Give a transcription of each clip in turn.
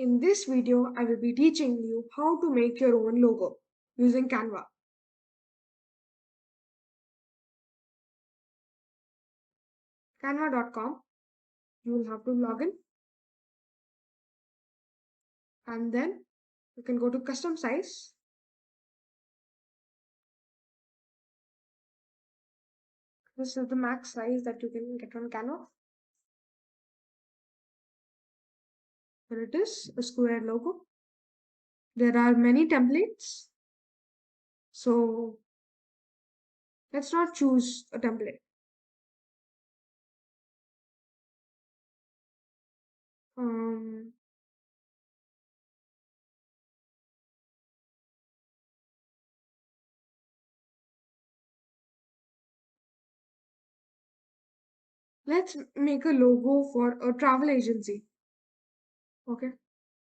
In this video, I will be teaching you how to make your own logo using Canva. Canva.com. You will have to log in and then you can go to custom size. This is the max size that you can get on Canva. Here it is, a square logo. There are many templates. So let's not choose a template. Um, let's make a logo for a travel agency. Okay.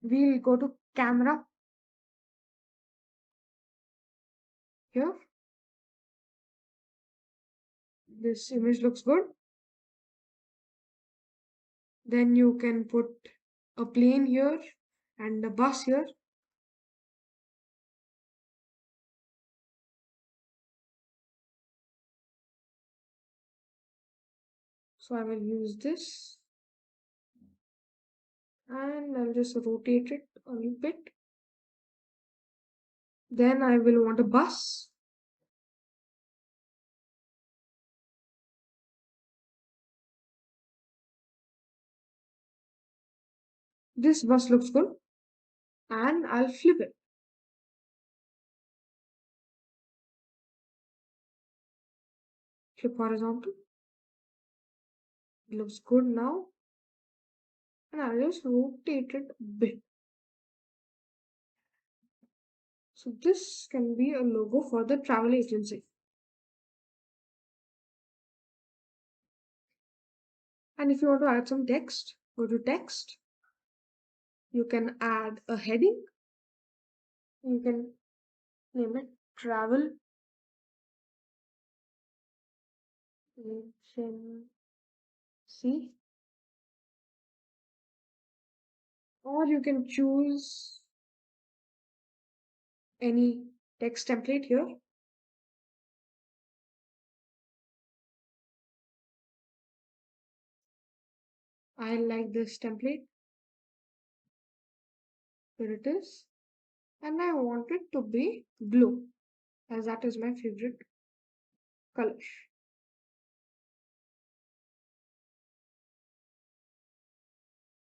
We'll go to camera here. This image looks good. Then you can put a plane here and a bus here. So I will use this and I'll just rotate it a little bit. Then I will want a bus. This bus looks good and I'll flip it. Flip horizontal. It looks good now. And I'll just rotate it a bit. So this can be a logo for the travel agency. And if you want to add some text, go to text. You can add a heading. You can name it travel agency. Or you can choose any text template here. I like this template. Here it is. And I want it to be blue, as that is my favorite color.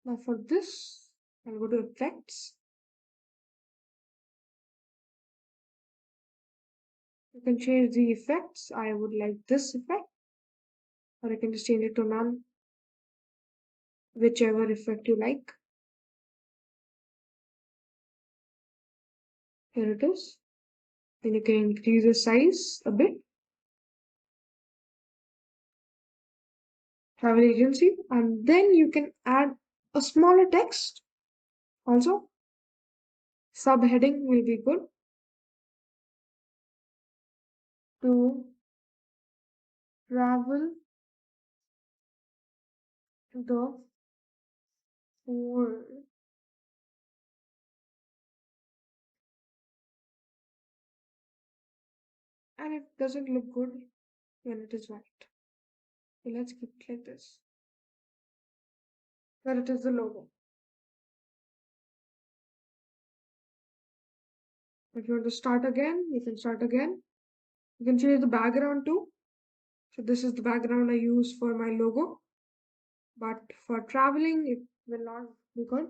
Now for this, I'll go to effects. You can change the effects. I would like this effect, or I can just change it to none, whichever effect you like. Here it is. Then you can increase the size a bit. Travel agency, and then you can add a smaller text also. Subheading will be good to travel the world. And it doesn't look good when it is white. So let's keep it like this. There it is, the logo. If you want to start again, you can start again. You can change the background too. So this is the background I use for my logo. But for traveling, it will not be good.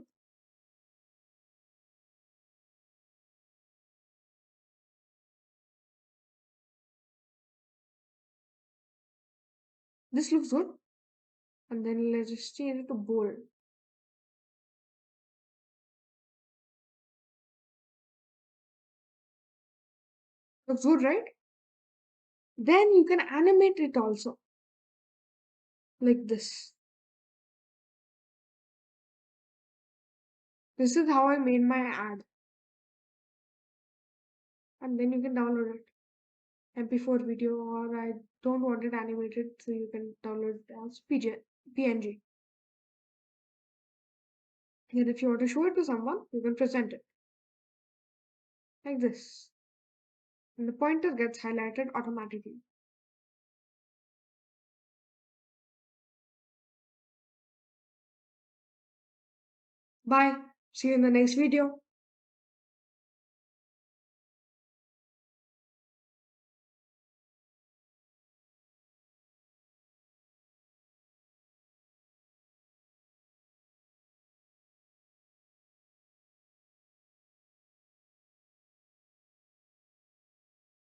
This looks good. And then let's just change it to bold. Looks good, right? Then you can animate it also. Like this. This is how I made my ad. And then you can download it. MP4 video, or I don't want it animated, so you can download it as PNG. And if you want to show it to someone, you can present it like this. And the pointer gets highlighted automatically. Bye. See you in the next video.